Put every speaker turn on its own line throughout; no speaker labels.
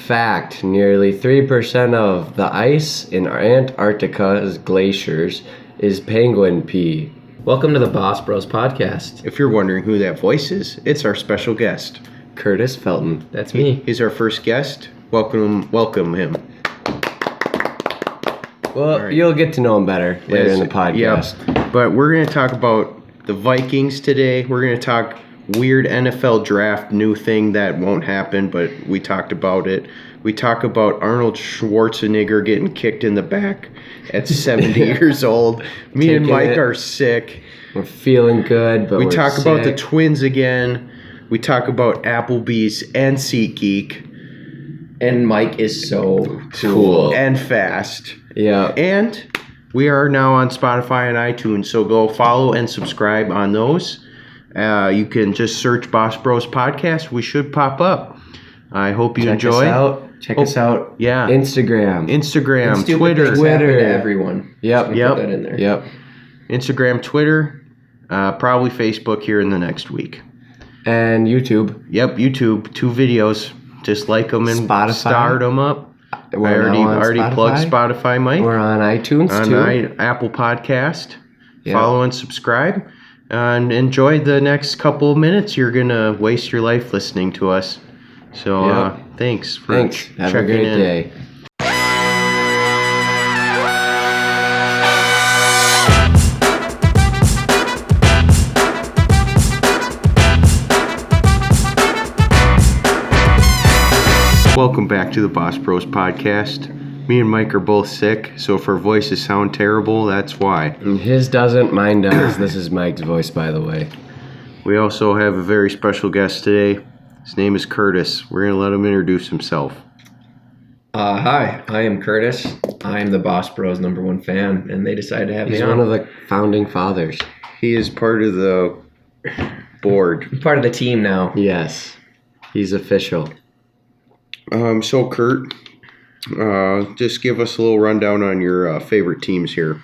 Fact, nearly 3% of the ice in Antarctica's glaciers is penguin pee.
Welcome to the Boss Bros podcast.
If you're wondering who that voice is, it's our special guest.
Curtis Felton.
That's me.
He's our first guest. Welcome him.
Well,
right.
You'll get to know him better later in the podcast.
Yep. But we're going to talk about the Vikings today. We're going to talk weird NFL draft, new thing that won't happen, but we talked about it. We talk about Arnold Schwarzenegger getting kicked in the back at 70 years old. Me and Mike are sick.
We're feeling good, but
we
we're
talk
sick.
about the Twins again. We talk about Applebee's and SeatGeek.
And Mike is so
cool.
And fast.
Yeah.
And we are now on Spotify and iTunes, so go follow and subscribe on those. You can just search Boss Bros Podcast. We should pop up. I hope you enjoy.
Check us out.
Yeah.
Instagram,
Twitter.
To everyone.
Yep.
Put that in there.
Yep.
Instagram, Twitter, probably Facebook here in the next week.
And YouTube.
Yep, YouTube. 2 videos. Just like them and
Spotify.
start them up.
We're
I already plugged Spotify, Mike.
We're on iTunes too.
On Apple Podcast.
Yep.
Follow and subscribe. And enjoy the next couple of minutes. You're going to waste your life listening to us. So thanks for
Have
checking
a great
in.
day.
Welcome back to the Boss Bros Podcast. Me and Mike are both sick, so if our voices sound terrible, that's why.
And his doesn't, mine does. This is Mike's voice, by the way.
We also have a very special guest today. His name is Curtis. We're going to let him introduce himself.
Hi, I am Curtis. I am the Boss Bros #1 fan, and they decided to have
He's
me
one
on.
of the founding fathers.
He is part of the board.
I'm part of the team now.
Yes. He's official.
So Kurt, just give us a little rundown on your favorite teams here.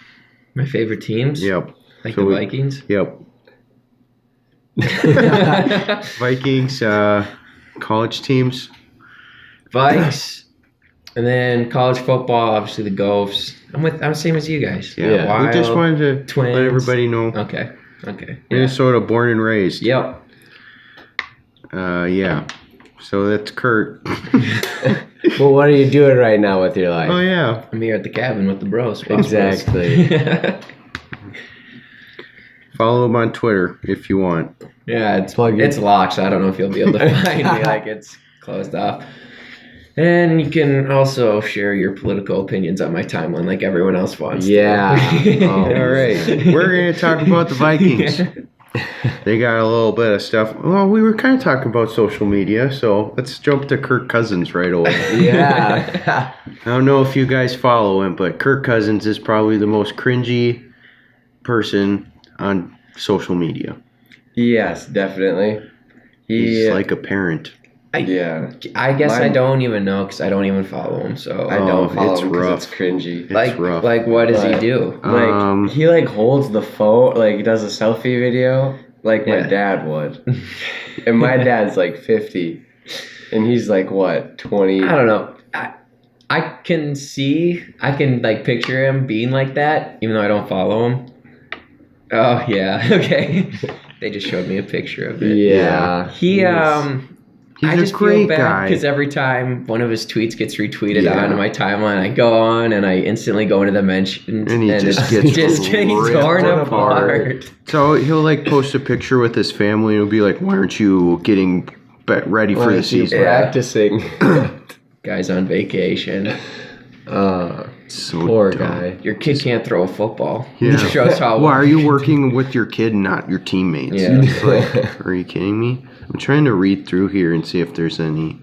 My favorite teams?
Yep.
Like
So
the Vikings?
Yep. Vikings, college teams.
Vikes. And then college football, obviously the Gophs. I'm same as you guys.
Yeah.
Wild,
We just wanted to
Twins.
let everybody know.
Okay. Yeah.
Minnesota, born and raised.
Yep.
Yeah. So that's Kurt.
Well, what are you doing right now with your life?
Oh, yeah.
I'm here at the cabin with the bros. Boss
Exactly.
Bros.
Follow him on Twitter if you want.
Yeah, it's
Plug in.
locked, so I don't know if you'll be able to find me. Like, it's closed off. And you can also share your political opinions on my timeline like everyone else wants
Yeah.
to.
All right. We're going to talk about the Vikings. They got a little bit of stuff. Well, we were kind of talking about social media, so let's jump to Kirk Cousins right away.
Yeah.
I don't know if you guys follow him, but Kirk Cousins is probably the most cringy person on social media.
Yes, definitely.
He's like a parent.
I guess I don't even know because I don't even follow him. So
I don't follow
it's
him 'cause
rough.
it's cringy.
It's rough.
Like what does he
But-
do?
Like he holds the phone, like he does a selfie video, like my
Yeah.
dad would. And my dad's like 50, and he's like what 20?
I don't know. I can like picture him being like that, even though I don't follow him. Oh yeah, okay. They just showed me a picture of it.
Yeah.
He
He's
I
a
just
great
feel bad
guy.
because every time one of his tweets gets retweeted
Yeah.
onto my timeline, I go on and I instantly go into the mentions
And he
it's
just gets
just getting
ripped
torn
apart.
apart.
So he'll like post a picture with his family and he'll be like, "Why aren't you getting ready for the season?"
Practicing.
Guy's on vacation.
So
Poor
dumb.
guy.
Your kid can't throw a football.
Yeah.
Shows how
Why are you working with your kid, not your teammates?
Yeah.
It's like, are you kidding me? I'm trying to read through here and see if there's any.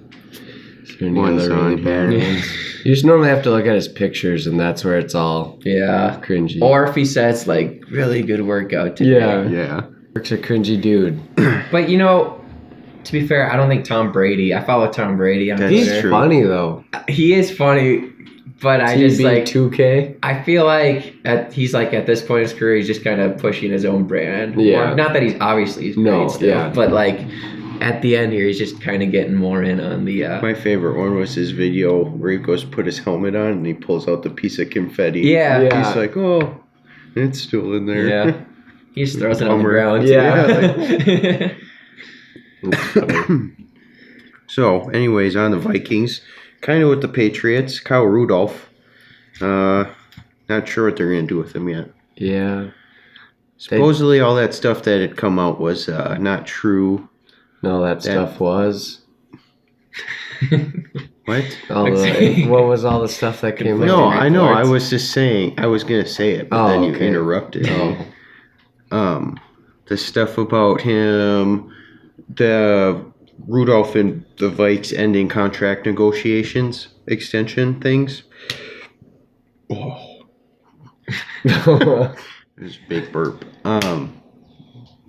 Any
One's
other really
on
bad
here.
ones. You just normally have to look at his pictures, and that's where it's all
Yeah.
cringy.
Or if he says like really good workout today.
Yeah.
Yeah.
Work's a cringy dude.
But you know, to be fair, I don't think Tom Brady. I follow Tom Brady on
That's
He's
Twitter.
true.
funny though.
He is funny, but I just like
2K.
I feel like he's like at this point in his career, he's just kind of pushing his own brand.
Yeah.
Or, not that he's obviously
No,
great still,
yeah.
but like at the end here, he's just kind of getting more in on the.
My favorite one was his video where he goes put his helmet on and he pulls out the piece of confetti.
Yeah.
Yeah.
He's like, oh, it's still in there.
Yeah. He just throws it on the
Bummer.
ground.
Yeah.
So, anyways, on the Vikings, kind of with the Patriots, Kyle Rudolph. Not sure what they're going to do with him yet.
Yeah.
Supposedly, all that stuff that had come out was not true.
No, that stuff was.
What?
What was all the stuff that came out?
No, I know. I
reports.
was just saying. I was going to say it, but then you
okay.
interrupted.
Oh.
The stuff about him, the Rudolph and the Vikes ending contract negotiations, extension things. Oh. It was a big burp.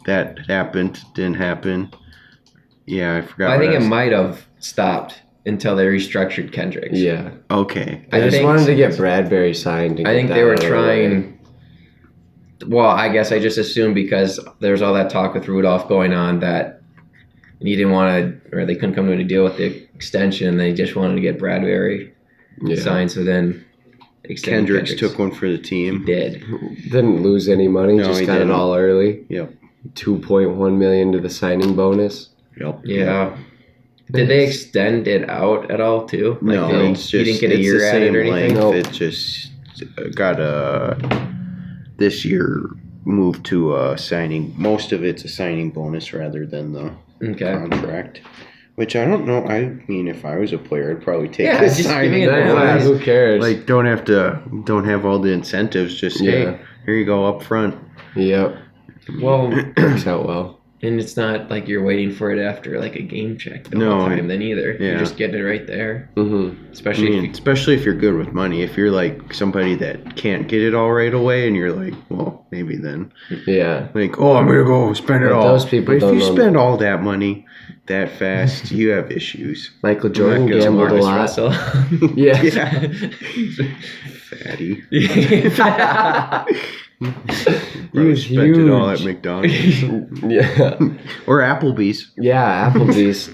That happened, didn't happen. Yeah, I forgot.
I think
what
it
was-
might have stopped until they restructured Kendricks.
Yeah.
Okay.
I just
think-
wanted to get Bradbury signed.
I think they were trying. Well, I guess I just assumed because there was all that talk with Rudolph going on that he didn't want to, or they couldn't come to a deal with the extension. They just wanted to get Bradbury signed. So then
Kendricks took one for the
He
team.
did.
Didn't lose any money.
No,
just
he
got
didn't.
it all early.
Yep.
$2.1 million to the signing bonus.
Yep.
Yeah. Did they extend it out at all too?
No,
did
it's just
he didn't get a
it's
year
the
added
same
or anything.
length.
Nope.
It just got this year moved to a signing. Most of it's a signing bonus rather than the
Okay.
contract. Which I don't know. I mean, if I was a player, I'd probably take
Yeah,
the
just give me
signing
a
Yeah,
bonus.
who cares?
Like, don't have all the incentives. Just
Yeah.
hey, here you go up front.
Yep.
Well,
Works out well.
and it's not like you're waiting for it after like a game check the
No.
whole time then either.
Yeah.
You're just getting it right there.
Mm-hmm.
Especially if you,
Especially if you're good with money. If you're like somebody that can't get it all right away, and you're like, well, maybe then.
Yeah.
Like, oh, I'm gonna go spend it
But
all.
those people
But if
don't
you
know-
spend all that money that fast, you have issues.
Michael Jordan
Not good
gambled a
Marcus
lot.
Russell.
Yeah.
Fatty.
He
Probably
was
spent it all at
huge.
McDonald's
Yeah.
or Applebee's.
Yeah, Applebee's.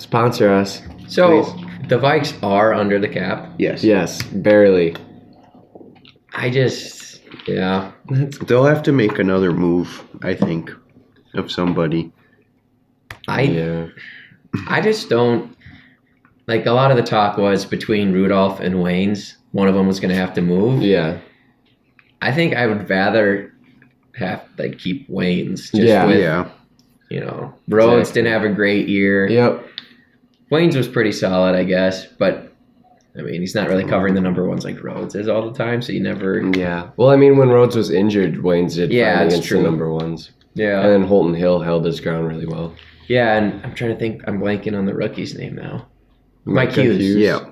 Sponsor us.
So
Please.
the Vikes are under the cap.
Yes.
Yes, barely.
I just yeah.
They'll have to make another move, I think, of somebody.
Yeah.
I just don't like a lot of the talk was between Rudolph and Wayne's. One of them was going to have to move.
Yeah.
I think I would rather have like keep Wayne's. Just
Yeah.
with,
Yeah.
You know, Rhodes
Exactly.
didn't have a great year.
Yep.
Wayne's was pretty solid, I guess, but I mean, he's not really covering the number ones like Rhodes is all the time, so you never.
Yeah. Well, I mean, when Rhodes was injured, Wayne's did
Yeah,
fine
that's
against
true.
the number ones.
Yeah.
And then Holton Hill held his ground really well.
Yeah, and I'm trying to think. I'm blanking on the rookie's name now. Mike Hughes.
Yeah.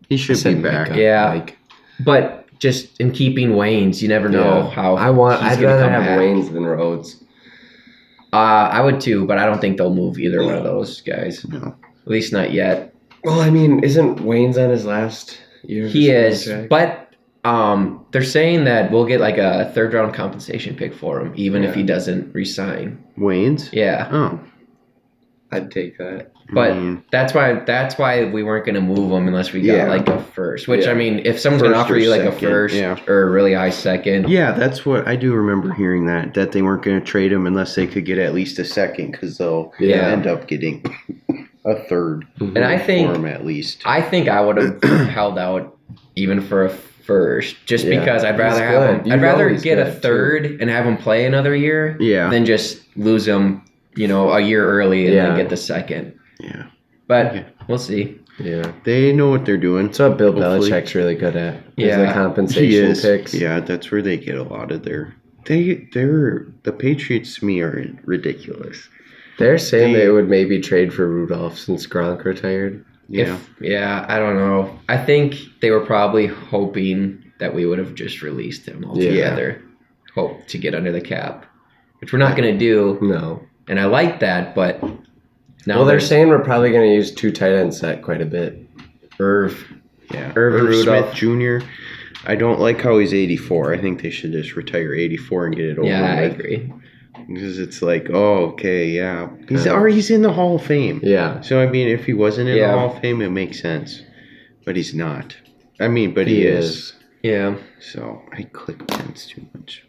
He should be back.
Micah.
Yeah.
Mike.
But just in keeping Wayne's, you never know
Yeah.
how.
I'd
gonna
rather
come
have
back.
Wayne's than Rhodes.
I would too, but I don't think they'll move either one of those guys.
No.
At least not yet.
Well, I mean, isn't Wayne's on his last year? of
He
his
is,
contract?
but they're saying that we'll get like a third round compensation pick for him, even if
Yeah.
he doesn't resign.
Wayne's?
Yeah,
Oh.
I'd take that.
but
I mean,
that's why we weren't gonna move him unless we got
Yeah.
like a first. Which
Yeah.
I mean, if someone's gonna
First
offer
or
you like a
second,
first
yeah.
or a really high second,
yeah, that's what I do remember hearing that they weren't going to trade him unless they could get at least a second because they'll
Yeah.
end up getting a third
and I
for
think
him at least.
I would have held out even for a first, just
Yeah.
because I'd rather
He's
have
good.
him.
You
I'd
know
rather
he's
get a
good, too.
third and have him play another year
Yeah.
than just lose him, a year early and then
Yeah.
get the second.
Yeah.
But
Okay.
we'll see.
Yeah.
They know what they're doing.
That's what Bill
Hopefully.
Belichick's really good at. Is
Yeah.
the
He
compensation
is.
picks.
Yeah, that's where they get a lot of their. The Patriots to me are ridiculous.
They're saying
They-
they would maybe trade for Rudolph since Gronk retired.
Yeah.
I don't know. I think they were probably hoping that we would have just released him altogether. Hope to get under the cap, which we're not going to do.
No.
And I like that, but now
Well, they're
there's
saying we're probably going to use two tight end set quite a bit.
Irv.
Yeah.
Irv
Smith
Rudolph.
Jr. I don't like how he's 84. I think they should just retire 84 and get it over
Yeah, I
with.
agree.
Because it's like, oh, okay, yeah.
Yeah.
He's in the Hall of Fame.
Yeah.
So, I mean, if he wasn't in
Yeah.
the Hall of Fame, it makes sense. But he's not. I mean, but he is.
Yeah.
So, I click pens too much.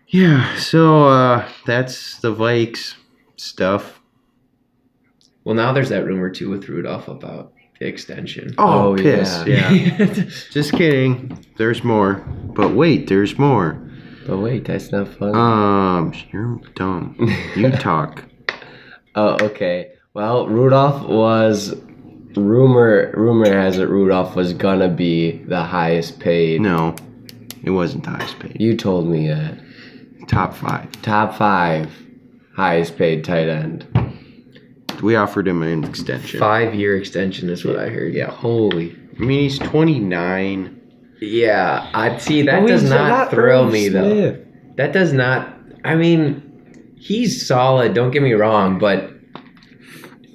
Yeah, so that's the Vikes stuff.
Well, now there's that rumor too with Rudolph about the extension.
Oh,
Oh,
piss.
yeah.
Yeah. Just kidding. There's more. But wait, there's more.
But wait, that's not fun.
You're dumb. You talk.
Oh, okay. Well, Rudolph was rumor has it Rudolph was gonna be the highest paid.
No, it wasn't the highest paid.
You told me that.
Top 5.
Top 5 highest paid tight end.
We offered him an extension.
5-year extension is what I heard.
Yeah.
Holy.
I mean, he's 29.
Yeah. I'd see that
Oh,
does
he's
not thrill
Irv
me though.
Smith.
That does not. I mean, he's solid. Don't get me wrong, but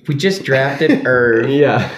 we just drafted Irv,
Yeah.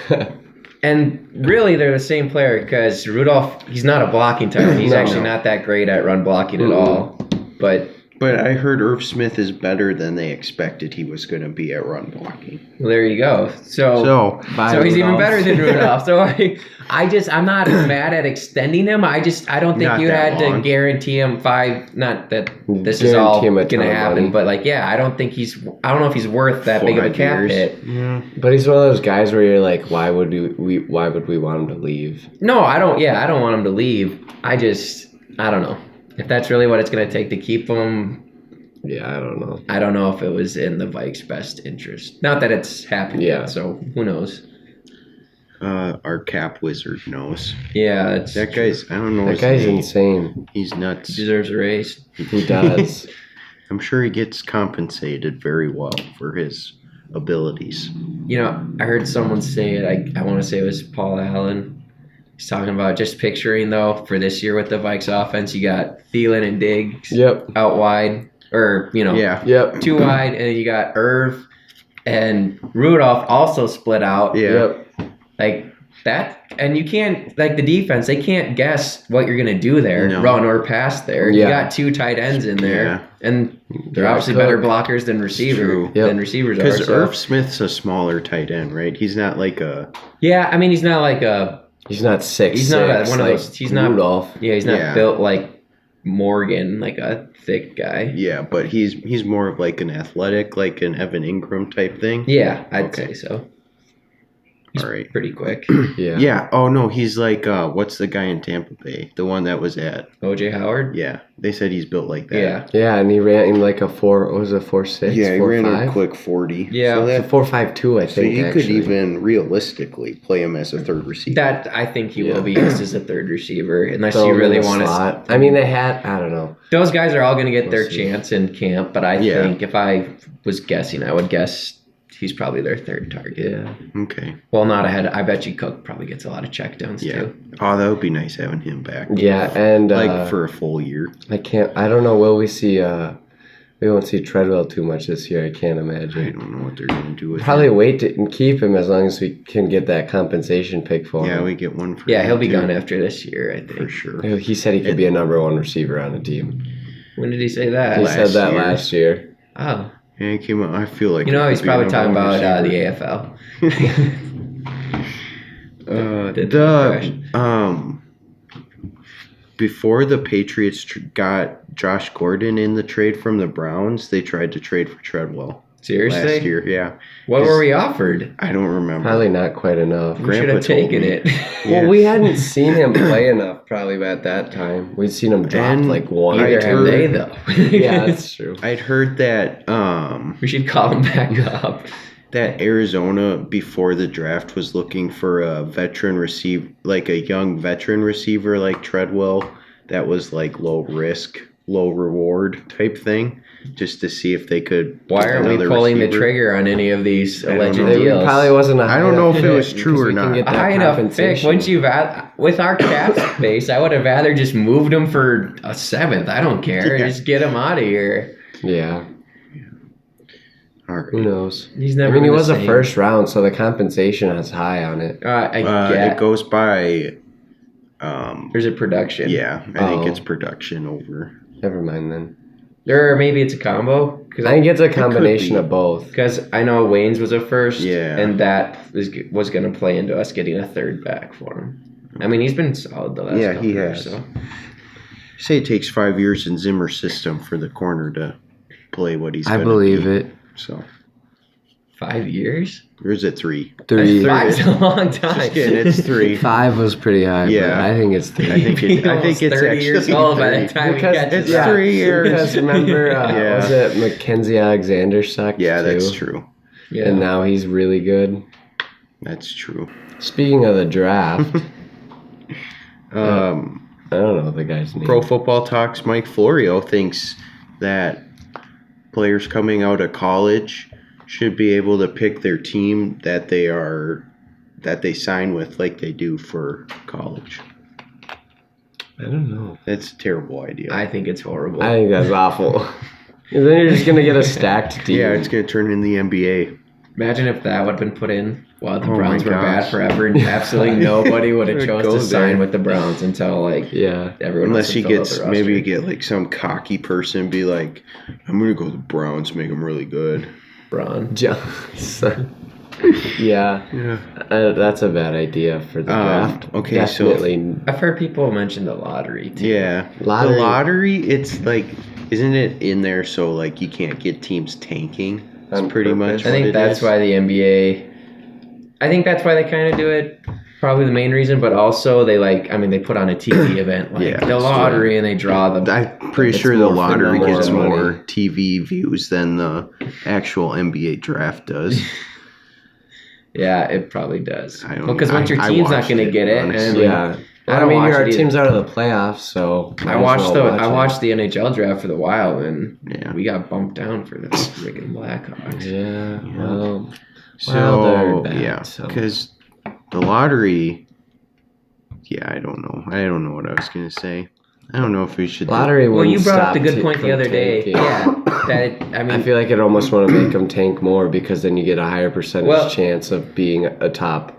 and really they're the same player because Rudolph. He's not a blocking tight end. He's
No.
actually not that great at run blocking at all. But
But I heard Irv Smith is better than they expected he was going to be at run blocking.
well, there you go.
So,
Bye,
So he's even
Rudolph.
better than Rudolph. So I'm not mad at extending him. I don't think
Not
you
that
had
long.
to guarantee him 5. Not that this is all
Guarantee him a
gonna
ton of
happen,
money.
but like, yeah, I don't know if he's worth that big of a
5
cap
years.
hit.
Yeah.
But he's one of those guys where you're like, why would we want him to leave?
No, I don't. Yeah, I don't want him to leave. I don't know if that's really what it's gonna take to keep him.
Yeah, I don't know.
I don't know if it was in the Vikes' best interest. Not that it's happened
Yeah.
yet, so who knows?
Our cap wizard knows.
Yeah, it's
That guy's, I don't know
That
his
guy's
name.
insane.
He's nuts.
deserves a raise.
He does.
I'm sure he gets compensated very well for his abilities.
You know, I heard someone say it. I want to say it was Paul Allen. He's talking about just picturing, though, for this year with the Vikes offense, you got Thielen and Diggs
Yep.
out wide, or,
Yeah.
Yep.
too wide, and then you got Irv and Rudolph also split out.
Yeah.
Yep.
Like that, and you can't, like the defense, they can't guess what you're going to do there,
No.
run or pass there. You
Yeah.
got 2 tight ends in there,
Yeah.
and they're
Yeah,
obviously
Cook.
better blockers than
True.
Yep.
receivers are.
Because
So.
Irv Smith's a smaller tight end, right? He's not like a...
Yeah, I mean, he's not like a.
He's not 6'6".
He's not one of
like
those. He's not
Rudolph.
Yeah, he's not
Yeah.
built like Morgan, like a thick guy.
Yeah, but he's more of like an athletic, like an Evan Ingram type thing.
Yeah, I'd
Okay.
say so. He's
All right.
pretty quick.
Yeah.
Yeah. Oh no, he's like what's the guy in Tampa Bay? The one that was at.
OJ Howard.
Yeah, they said he's built like that.
Yeah,
Yeah, and he ran in like a 4.6.
Yeah, he ran
4.5?
a quick 40.
Yeah.
So,
It's a
that,
4.52, I
so
think.
you could
actually.
even realistically play him as a third receiver.
that I think he
Yeah.
will be used as a third receiver, unless
Throw
you
him in
really
the
want to.
slot. I mean, they had. I don't know.
Those guys are all going to get their
We'll see.
chance in camp, but I
Yeah.
think if I was guessing, I would guess he's probably their third target.
Yeah.
Okay.
Well, not ahead. I bet you Cook probably gets a lot of checkdowns
Yeah.
too.
Oh, that would be nice having him back.
Yeah, and
Like for a full year.
I don't know. Will we see? We won't see Treadwell too much this year. I can't
I
imagine.
don't know what they're gonna do with
Probably
him.
wait and keep him as long as we can get that compensation pick for
Yeah,
him.
we get one for
Yeah,
him,
he'll be
too,
gone after this year, I
for
think.
sure.
He said he could be a number 1 receiver on a team.
When did he say that?
He
Last
said that
year.
last year.
Oh,
Yeah, he came out. I feel like
you know,
he
he's
could be a
probably talking
number one
about the
receiver.
AFL. Did
Before the Patriots got Josh Gordon in the trade from the Browns, they tried to trade for Treadwell
Seriously?
last year. Yeah,
What were we offered?
I don't remember.
Probably not quite enough.
We
Grandpa
should have
told
taken
me.
it.
Yeah.
Well, we hadn't seen him play enough probably at that time. We'd seen him drop
And
like one.
Neither
I'd
have
heard-
they, though.
Yeah, that's true.
I'd heard that
We should call him back up.
that Arizona before the draft was looking for a veteran receiver, like a young veteran receiver like Treadwell, that was like low risk, low reward type thing, just to see if they could.
Why
get
aren't we
another
pulling the
receiver.
trigger on any of these
I don't
alleged
know.
It
deals?
probably wasn't a
I don't
high
know
enough
if it was
pick
true
because
or
we can
not.
get that
High enough pick.
compensation.
Once you've with our cap space, I would have rather just moved him for a 7th. I don't care.
Yeah.
Just get him out of here.
Yeah,
All
who
right.
knows?
He's
I
never.
mean, he
been the
was a
same.
first round, so the compensation is high on it.
I get.
It goes by.
There's a production.
Yeah, I think
Oh.
it's production over.
Never mind then.
Or maybe it's a combo.
I think it's a combination
be.
of both.
Because I know Wayne's was a first,
Yeah.
and that was going to play into us getting a third back for him. I mean, he's been solid the last
Yeah,
couple
he
years.
has.
So.
Say it takes 5 years in Zimmer's system for the corner to play what he's
I
gonna
believe
be.
it.
So
5 years?
or is it 3?
3.
5's a long time.
Just kidding, it's 3.
5 was pretty high,
Yeah.
but I think it's 3.
I think
He'd
it,
be
I think
almost
it's
30 years
actually
old by the
3.
time
Because
he catches
it's
up.
3 years.
Because remember,
Yeah.
was it Mackenzie Alexander sucked
Yeah,
too?
that's true.
Yeah.
And now he's really good.
That's true.
Speaking of the draft,
Um,
I don't know the guy's name.
Pro Football Talks Mike Florio thinks that players coming out of college should be able to pick their team that they sign with like they do for college.
I don't know.
That's a terrible idea.
I think it's horrible.
I think that's awful. And then you're just gonna get a stacked team.
yeah, it's going to turn in the NBA.
Imagine if that would have been put in while the
Oh
Browns
my
were bad
gosh.
forever and absolutely nobody would have chose
Go
to
there.
sign with the Browns until like
Yeah.
everyone
Unless
else
you
had filled
get
out the
maybe you
roster.
get like some cocky person be like, I'm going to go to the Browns, make them really good.
Braun.
Johnson. Yeah.
Yeah.
That's a bad idea for the draft.
okay, so-
Definitely.
I've heard people mention the lottery too.
Yeah.
Lottery-
The lottery, it's like, isn't it in there so like you can't get teams tanking? That's
On
pretty
purpose?
much
I
what
think
it
that's
is.
why the NBA. I think that's why they kind of do it. Probably the main reason, but also they they put on a TV event like
Yeah,
the
that's
lottery, and they draw them.
I'm pretty
It's
sure the
more for
lottery
numbers
gets
and money.
more TV views than the actual NBA draft does.
Yeah, it probably does.
I don't-
Because once your
I
team's not
watched
going to
it,
get it,
honestly.
Yeah.
I
I
don't
mean,
watch
our
it either.
team's out of the playoffs, so
I watched the NHL draft for the Wild, and
Yeah.
we got bumped down for the freaking Blackhawks.
Yeah. Well,
So
Well, they're bad,
yeah,
so.
because the lottery. Yeah, I don't know. I don't know what I was gonna say. I don't know if we should.
lottery.
Well, you
wouldn't
brought up
stop
the good
t-
point the
from
other day.
tanking.
Yeah, that
I feel like it almost want to make them tank more because then you get a higher percentage
Well-
chance of being a top.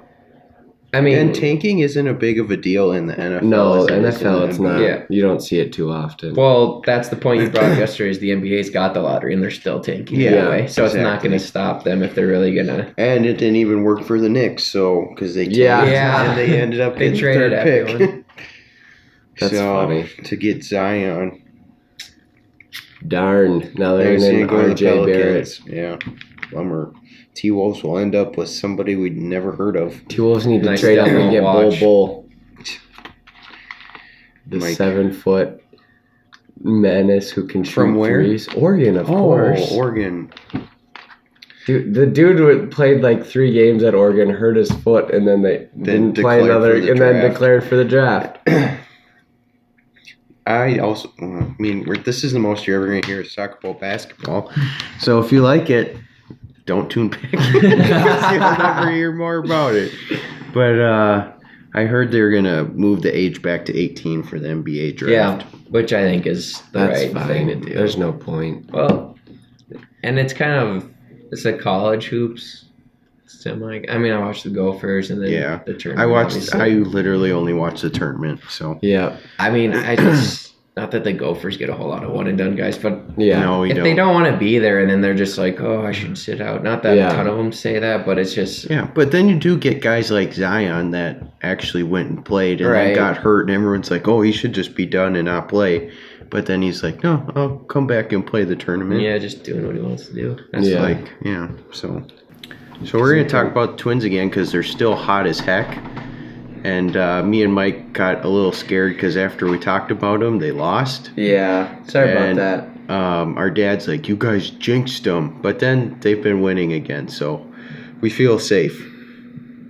And tanking isn't a big of a deal in the NFL.
No,
as it is in
NFL,
the
it's
NBA.
not.
Yeah.
You don't see it too often.
Well, that's the point you brought up yesterday. Is the NBA's got the lottery and they're still tanking
Yeah,
anyway, so it's not
exactly.
going to stop them if they're really gonna.
And it didn't even work for the Knicks, so because they
Yeah.
tanked,
Yeah.
and they ended up
They
getting
traded
third pick.
everyone.
That's funny.
To get Zion.
Darn. Now they're
He's gonna
in
go to the
RJ Barrett.
Pelicans. Yeah, bummer. T-Wolves will end up with somebody we'd never heard of.
T-Wolves need to
Nice
trade up
demo
and get
watch.
Bull. The
Mike.
7-foot menace who can shoot
From where?
threes. Oregon, of course.
Oregon.
Dude, the dude played like 3 games at Oregon, hurt his foot, and then they didn't play
declared
another,
for the
and then
draft.
declared for the draft.
I also, I mean, this is the most you're ever going to hear us talk about basketball. So if you like it, don't tune back. Because you'll never hear more about it. But I heard they're going to move the age back to 18 for the NBA draft.
Yeah, which I think is the
That's
right
fine.
thing to do.
There's no point.
Well, and it's a college hoops. Semi. I mean, I watched the Gophers and then
Yeah.
the tournament.
I
obviously.
literally only watched the tournament. So
Yeah.
I mean, I just not that the Gophers get a whole lot of one and done guys, but
Yeah.
no, we
if
don't.
they don't want to be there and then they're just like, oh, I should sit out. Not that
Yeah.
a ton of them say that, but it's just
Yeah, but then you do get guys like Zion that actually went and played and then
Right.
got hurt, and everyone's like, "Oh, he should just be done and not play." But then he's like, "No, I'll come back and play the tournament."
yeah, just doing what he wants to do.
It's
Yeah.
like, yeah. So we're gonna talk about the Twins again because they're still hot as heck. And me and Mike got a little scared because after we talked about them, they lost.
Yeah. Sorry
And,
about that.
Our dad's like, "You guys jinxed them," but then they've been winning again, so we feel safe.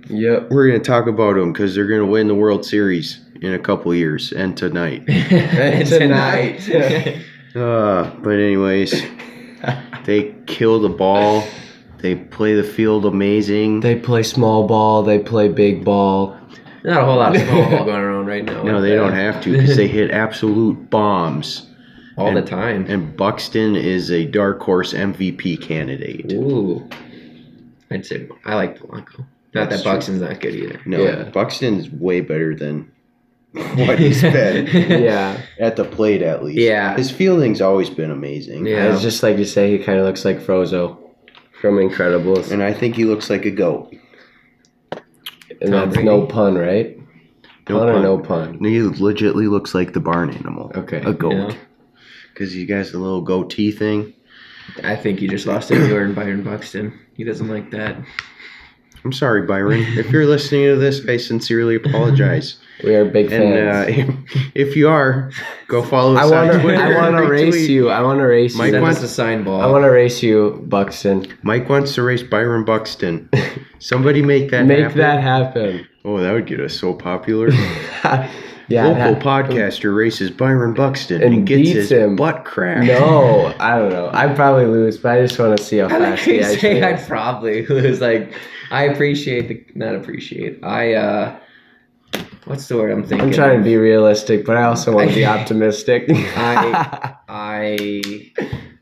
Yep.
We're going to talk about them because they're going to win the World Series in a couple years and tonight.
Tonight.
But anyways, they kill the ball. They play the field amazing.
They play small ball. They play big ball.
Not a whole lot of small ball going around right now.
No, they don't have to because they hit absolute bombs.
all the time.
And Buxton is a dark horse MVP candidate.
Ooh, I'd say I like Polanco. Not
That's
that Buxton's not good either.
No,
Yeah.
Buxton's way better than what he's been.
Yeah.
At the plate, at least.
Yeah.
His fielding's always been amazing.
Yeah.
It's just like you say, he kind of looks like Frozo from Incredibles.
And I think he looks like a goat.
And
Tom
that's no
Brady.
pun, right?
No
Pun or
pun.
no pun?
He legitly looks like the barn animal.
Okay.
A goat.
Yeah.
Because he has the little goatee thing.
I think you just lost it, Jordan Byron Buxton. He doesn't like that.
I'm sorry, Byron. If you're listening to this, I sincerely apologize.
We are big fans.
And if you are, go follow us
I
on
want
Twitter.
to race
retweet.
you. I want to race
Mike
you.
Send
wants-
us a sign ball.
I want to race you, Buxton.
Mike wants to race Byron Buxton. Somebody make that
Make
happen.
that happen.
Oh, that would get us so popular.
Yeah.
Local podcaster races Byron Buxton
And
and gets
beats
his
him.
butt cracked.
No, I don't know. I'd probably lose, but I just want to see how
I like
fast
how
the
you
ice
say
is.
I'd probably lose. Like, I appreciate what's the word I'm thinking?
I'm trying to be realistic, but I also want to be optimistic.
I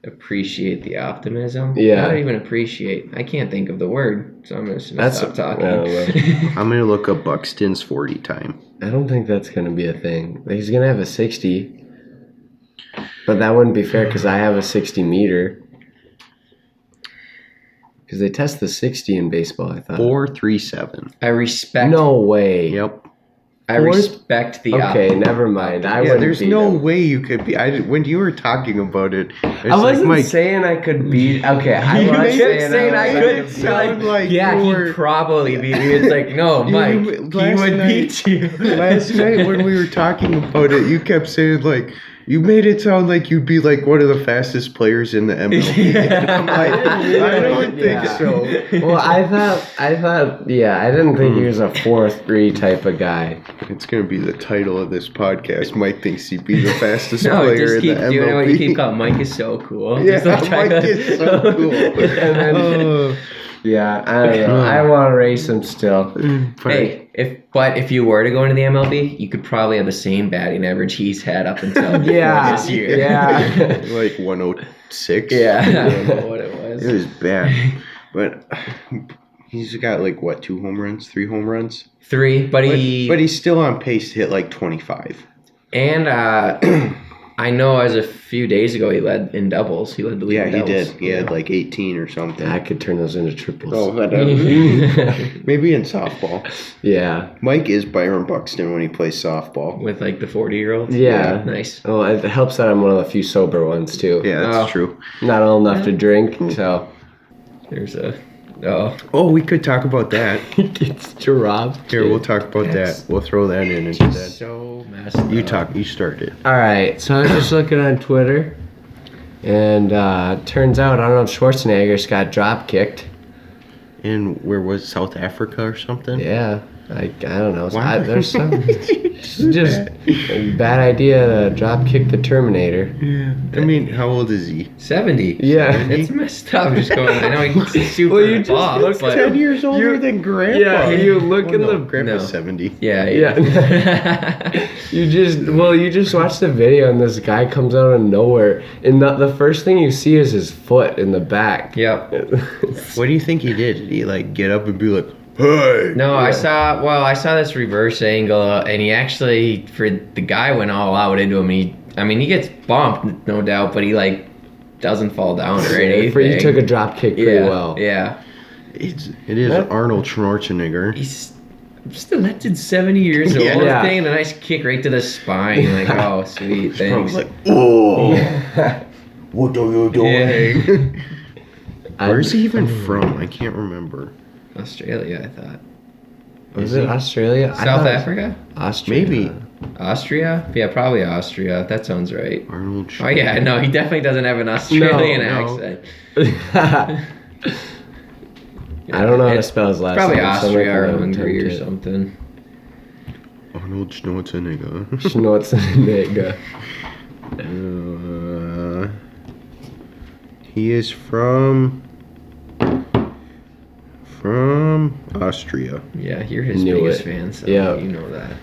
appreciate the optimism.
Yeah.
I don't even appreciate. I can't think of the word, so I'm just gonna
That's-
stop talking.
I don't know.
I'm going to look up Buxton's 40 time.
I don't think that's going to be a thing. He's going to have a 60. But that wouldn't be fair because I have a 60 meter. Because they test the 60 in baseball, I thought.
4.37.
I respect.
No way.
Yep.
I respect the.
Okay, never mind. I
Yeah,
wouldn't
there's
beat
no
him.
way you could be. When you were talking about it, it's
I wasn't
like, Mike,
saying I could beat. Okay, I
You
was
kept
saying I could.
beat sound like
yeah,
you were-
he'd probably beat me. It's like, no, Mike, he
last
would
night-
beat you.
Last night when we were talking about it, you kept saying like you made it sound like you'd be like one of the fastest players in the MLB. And I'm like, I don't think
Yeah.
so.
Well, I thought, yeah, I didn't think he was a 4-3 type of guy.
It's gonna be the title of this podcast. Mike thinks he'd be the fastest
No,
player
just
in
keep
the
doing what you
MLB.
keep calling. Mike is so cool.
Yeah,
Just, like, try
Mike
to-
is so cool.
And then- Yeah, I don't know. I want to race him still.
Hey, if you were to go into the MLB, you could probably have the same batting average he's had up until before
Yeah,
this year.
yeah.
like 106.
Yeah, I don't know what it was.
It was bad, but he's got like what, 2 home runs, 3 home runs.
3, but
But he's still on pace to hit like 25.
and I know as a few days ago he led in doubles. He led the league
Yeah,
in
he
doubles.
did. He had like 18 or something.
I could turn those into triples.
Oh, whatever. Maybe in softball.
Yeah.
Mike is Byron Buxton when he plays softball.
With like the 40-year-olds.
Yeah.
Nice.
Well, it helps that I'm one of the few sober ones, too.
Yeah, that's
Oh.
true.
Not old enough to drink, so.
There's a. Oh.
Oh, we could talk about that.
He gets dropped.
Here, we'll talk about
That's-
that. We'll throw that in into that.
So messed up.
You talk. You started.
All right, so I was just looking on Twitter, and turns out Arnold Schwarzenegger's got drop kicked.
And where was South Africa or something?
Yeah, I don't know.
Why?
There's some just a bad idea to drop kick the Terminator.
Yeah. I mean, how old is he?
70.
Yeah.
It's messed up. Just going. I know he's super
Well, you just
off,
look
but
10 years older
You-
than Grandpa.
Yeah, you look in
no,
the
Grandpa's
No.
70.
yeah,
Yeah. You just watch the video and this guy comes out of nowhere and the first thing you see is his foot in the back.
Yep.
What do you think he did? Did he like get up and be like, "Hey"?
No, I saw this reverse angle, and he actually, for the guy went all out into him. He gets bumped, no doubt, but he like doesn't fall down or anything.
He took a drop kick pretty well.
Yeah.
It is
What?
Arnold Schwarzenegger.
He's still elected 70 years old.
Yeah.
Thing, a nice kick right to the spine. Like, oh, sweet, thanks.
Like, oh, what are you doing? Where's he even from? I can't remember.
Australia, I thought.
Was it Australia? I
South
thought it was
Africa?
Austria.
Maybe.
Austria? Yeah, probably Austria. That sounds right.
Arnold
Oh yeah, no, he definitely doesn't have an Australian
no.
accent.
I don't know how to
It's
spell his last
Probably
name. so I'm
Austria
not
or
gonna
Hungary or
attempt it.
something.
Arnold Schwarzenegger.
Schwarzenegger.
He is from Austria.
Yeah, you're his
Knew
biggest
it.
fan, so
Yeah.
you know that.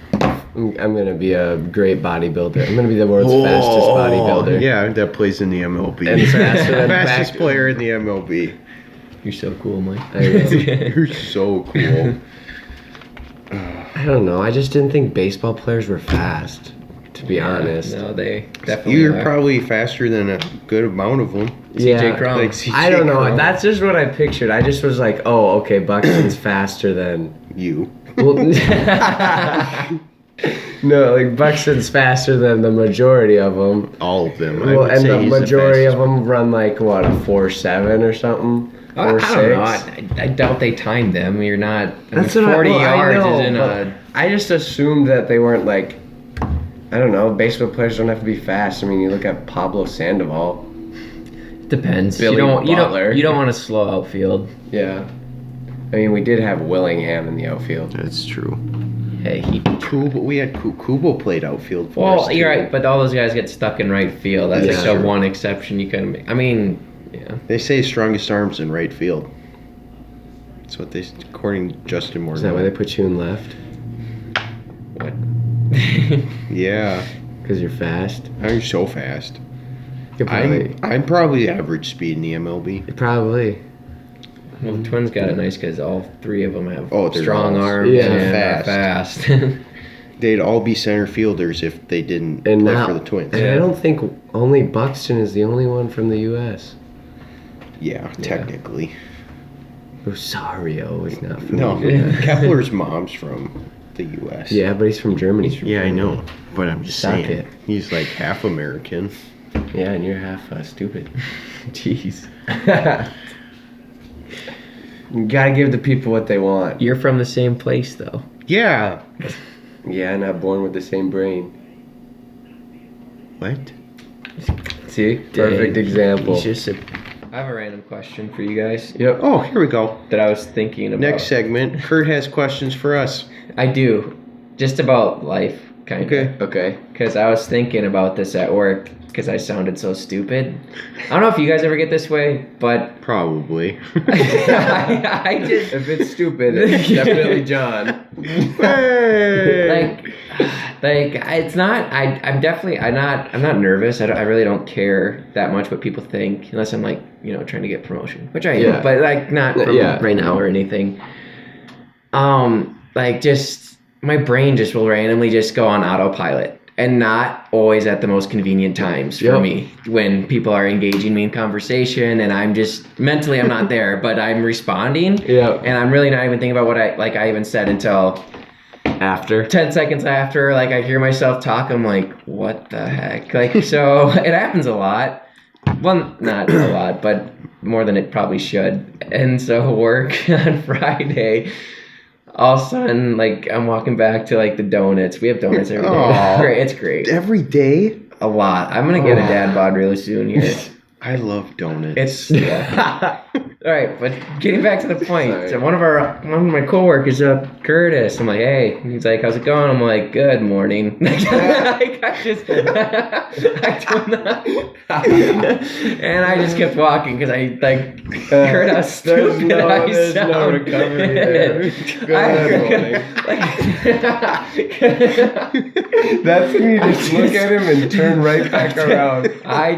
I'm gonna be a great bodybuilder. I'm gonna be the world's fastest bodybuilder.
Yeah, that plays in the MLB.
And faster than
Fastest
back-
player in the MLB.
You're so cool, Mike.
I know.
You're so cool.
I don't know. I just didn't think baseball players were fast, to be honest.
No, they definitely
You're
are.
probably faster than a good amount of them.
CJ Crum.
Like CJ
I don't know.
Crum.
That's just what I pictured. I just was like, oh, okay, Buxton's faster than.
You.
Well, no, like Buxton's faster than the majority of them.
All of them. I
Well,
would
and
say
the
he's
majority of
fastest.
them run like what, a 4.7 or something.
I
4.6.
don't know. I doubt they timed them. You're not.
That's
40
what I
yards
know,
isn't
but
a.
I just assumed that they weren't like. I don't know. Baseball players don't have to be fast. I mean, you look at Pablo Sandoval.
Depends.
Billy
You
Butler.
don't want a slow outfield.
Yeah. I mean, we did have Willingham in the outfield.
That's true.
Hey,
Kubo, we had Kubo played outfield for us.
well, you're
too.
right, but all those guys get stuck in right field. That's
Yeah.
like the one exception you can make. I mean, yeah.
They say strongest arms in right field. That's what they, according to Justin Moore.
Is that why they put you in left?
What?
Yeah.
Because you're fast?
How are you so fast?
You're probably.
I'm probably average speed in the MLB.
Probably.
Well, the Twins got it nice because all three of them have
they're
strong
all-
arms
Yeah.
and
Fast.
are fast.
They'd all be center fielders if they didn't
And
play
now,
for the Twins.
and I don't think only Buxton is the only one from the U.S.
Yeah, technically.
Rosario is not from
No,
the U.S.
Kepler's mom's from the U.S.
Yeah, but he's from Germany.
Yeah, I know. But I'm just
Suck
saying.
it.
He's like half American.
Yeah, and you're half stupid. Jeez. You gotta give the people what they want.
You're from the same place, though.
Yeah.
Yeah, not born with the same brain.
What?
See? Perfect example.
He's just a... I have a random question for you guys
Yep.
Oh, here we go.
that I was thinking about.
Next segment. Kurt has questions for us.
I do. Just about life, kind of.
Okay.
Okay.
Because I was thinking about this at work because I sounded so stupid. I don't know if you guys ever get this way, but
Probably.
I just...
If it's stupid, it's definitely John.
Hey!
like it's not I'm definitely I'm not nervous. I really don't care that much what people think unless I'm like trying to get promotion, which I
Yeah.
am, but like not from
Yeah.
right now or anything. Like just my brain just will randomly just go on autopilot and not always at the most convenient times for
Yep.
me when people are engaging me in conversation and I'm just mentally I'm not there but I'm responding
Yeah.
and I'm really not even thinking about what I even said until
After.
10 seconds after, like, I hear myself talk, I'm like, what the heck? Like, so it happens a lot. Well, not a lot, but more than it probably should. And so work on Friday, all of a sudden, like, I'm walking back to, like, the donuts. We have donuts every day.
Aw.
Great. It's great.
Every day?
A lot. I'm going to get a dad bod really soon here.
I love donuts.
It's, yeah. All right, but getting back to the point,
Sorry.
so one of my coworkers, Curtis. I'm like, hey. He's like, how's it going? I'm like, good morning. Like, I just, I don't know. And I just kept walking because I heard how stupid I
there's no
sound.
recovery there. Go ahead, That's when you just look at him and turn right back around.
I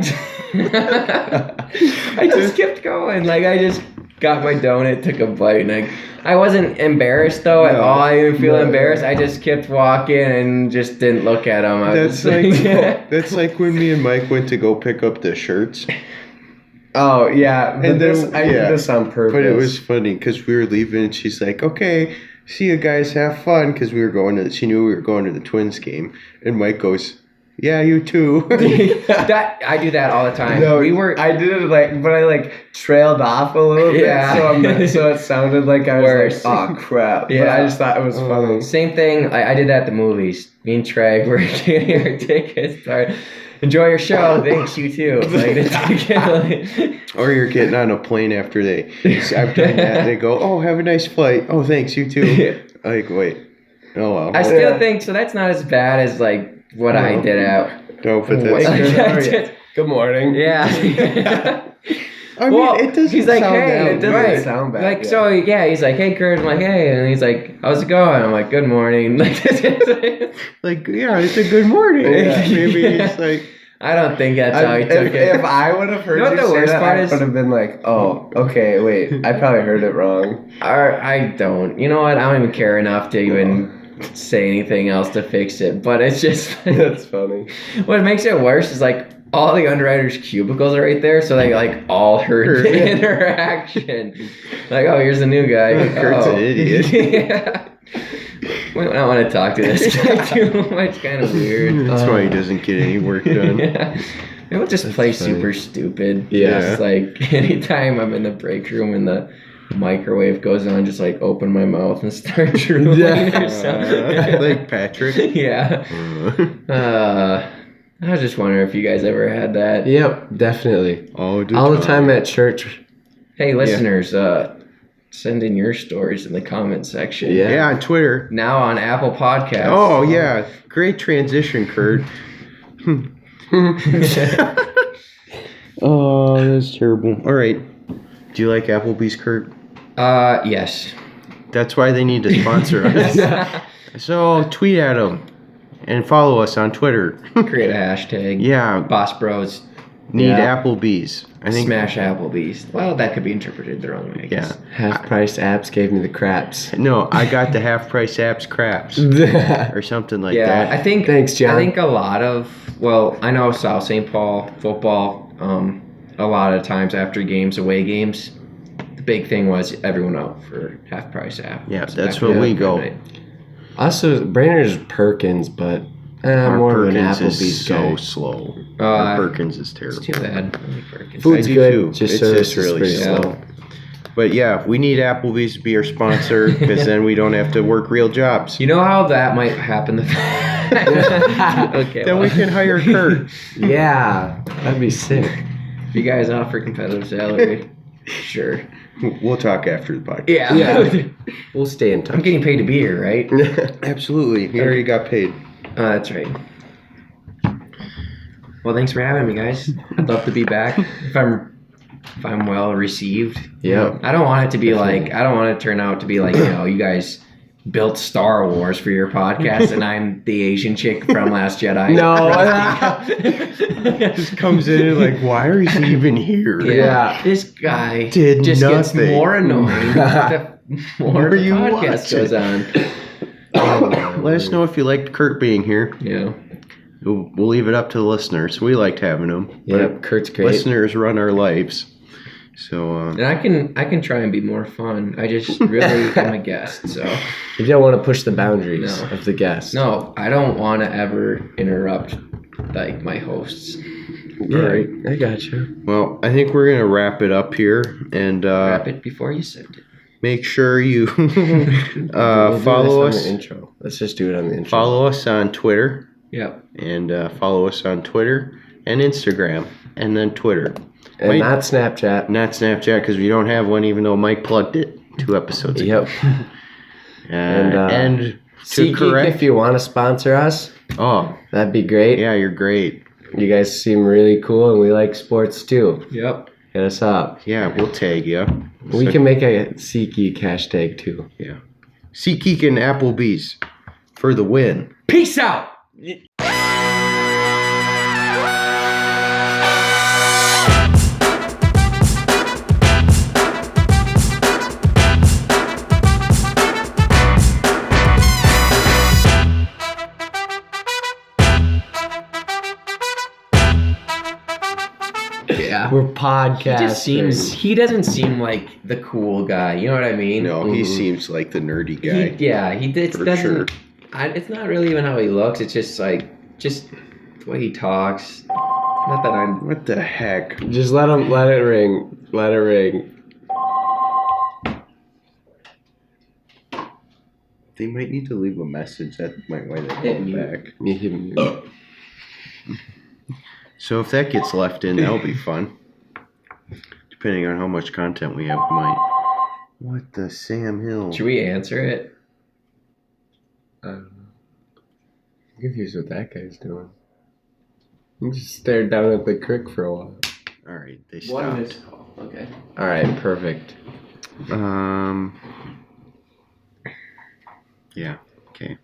just kept going. Like I just got my donut, took a bite, and I wasn't embarrassed though at
No,
all. I didn't feel
no.
embarrassed. I just kept walking and just didn't look at him. I was
That's
just
like that's like when me and Mike went to go pick up the shirts.
Oh, yeah. But
And then-
I
yeah.
did this on purpose.
But it was funny because we were leaving and she's like, okay, see you guys, have fun. Because she knew we were going to the Twins game. And Mike goes, yeah, you too.
that I do that all the time.
No,
we were.
I did it but I trailed off a little bit,
Yeah.
so it sounded like I was
Worse.
like, oh crap. But
Yeah.
I just thought it was funny.
Same thing. I did that at the movies. Me and Trey were getting our tickets. Sorry. Enjoy your show. Thanks, you too. Like, the ticket.
Or you're getting on a plane after I've done that. They go, oh, have a nice flight. Oh, thanks, you too. Like, wait. Oh, well.
I still think so. That's not as bad as like what I did out.
No, but
Wait,
that's...
good morning.
Yeah.
I mean, it doesn't
he's like,
sound
hey,
that
it doesn't
weird.
sound bad.
like
yeah.
so, yeah. He's like, hey, Kurt. I'm like, hey, and he's like, how's it going? I'm like, good morning. Like,
Like, yeah, it's a good morning.
Yeah.
Maybe it's like...
I don't think that's how he took it.
If I would have heard
You know what
you
the
say
worst
that,
part
I
is?
would have been like, oh, okay, wait, I probably heard it wrong.
Or I don't. You know what? I don't even care enough to even say anything else to fix it. But it's just
That's funny.
what makes it worse is like all the underwriters' cubicles are right there, so they like all heard the interaction. Like, oh, here's a new guy.
Kurt's an idiot.
Yeah. I don't want to talk to this guy too much. Kind of weird.
That's why he doesn't get any work done.
Yeah. We'll just
That's
play
funny.
super stupid.
Yeah.
Just like anytime I'm in the break room and the microwave goes on, just like open my mouth and start drooling or something.
Like Patrick.
Yeah. I was just wondering if you guys ever had that.
Yep, definitely.
All
All the time at church.
Hey, listeners, send in your stories in the comment section.
Yeah.
Yeah, on Twitter.
Now on Apple Podcasts.
Oh, yeah. Great transition, Kurt. Oh, that's terrible. All right. Do you like Applebee's, Kurt?
Yes.
That's why they need to sponsor us. So tweet at them and follow us on Twitter.
Create a hashtag.
Yeah,
Boss Bros.
need
Yeah.
Applebee's. I think.
Smash Applebee's. Well, that could be interpreted the wrong way, I guess.
Half price apps gave me the craps.
No, I got the half price apps craps or something like
Yeah,
that.
I think.
Thanks, John.
I think a lot of. Well, I know South St. Paul football. A lot of times after games, away games, the big thing was everyone out for half price app.
Yeah,
So
that's
that
where
could
we
be
go.
good, right?
Also, Brainerd's Perkins, but
Our
more of an
Perkins
Applebee's
is
guy.
so slow. Our Perkins is
It's
terrible.
too bad. I like Perkins.
Food's
I do
good,
too.
just
It's
service
just
is
really
pretty
slow.
slow.
But yeah, we need Applebee's to be our sponsor because then we don't have to work real jobs.
You know how that might happen? Okay.
Then we can hire Kurt.
Yeah, that'd be sick.
If you guys offer competitive salary, sure.
We'll talk after the podcast.
Yeah.
Yeah. We'll stay in
I'm
touch.
getting paid to be here, right?
Absolutely. We already got paid.
That's right. Well, thanks for having me, guys. I'd love to be back if I'm well received.
Yep.
I don't want it to be like I don't want it to turn out to be like you guys built Star Wars for your podcast and I'm the Asian chick from Last Jedi.
Just comes in and like, why are you even here?
Yeah.
This guy
Did
just
nothing.
gets more annoying the more the
you
podcast
watching?
goes on.
Let us know if you liked Kurt being here.
Yeah.
We'll leave it up to the listeners. We liked having him.
Yep, Kurt's great.
Listeners run our lives. So
And I can try and be more fun. I just really am a guest, so
You don't want to push the boundaries
No.
of the guest.
no, I don't want to ever interrupt like my hosts.
Yeah,
Alright.
I got you.
well, I think we're gonna wrap it up here and
Wrap it before you send it.
make sure you
We'll do
follow
this
us.
on the intro. Let's just do it on the intro.
Follow us on Twitter
Yep.
and follow us on Twitter and Instagram and then Twitter.
And
Wait.
not Snapchat.
Not Snapchat because we don't have one, even though Mike plugged it 2 episodes ago.
Yep.
And to
SeatGeek,
correct,
if you want to sponsor us,
oh
that'd be great.
yeah, you're great.
You guys seem really cool, and we like sports too.
Yep.
Hit us up.
Yeah, we'll tag you.
We can make a SeatGeek hashtag too.
Yeah. SeatGeek and Applebee's for the win.
Peace out.
Yeah. We're podcasters.
He doesn't seem like the cool guy. You know what I mean?
No, he
Mhm.
seems like the nerdy guy.
He
For
doesn't.
sure.
It's not really even how he looks. It's just like the way he talks. Not that I'm.
What the heck?
Just let it ring. Let it ring.
They might need to leave a message. That might why they
Hit
call
mute.
back.
Yeah.
So if that gets left in, that'll be fun. Depending on how much content we have, we might. What the Sam Hill?
Should we answer it?
I don't know. I'm confused what that guy's doing. He just stared down at the crick for a while.
All right, they stopped.
call. Okay.
All right, perfect.
Yeah. Okay.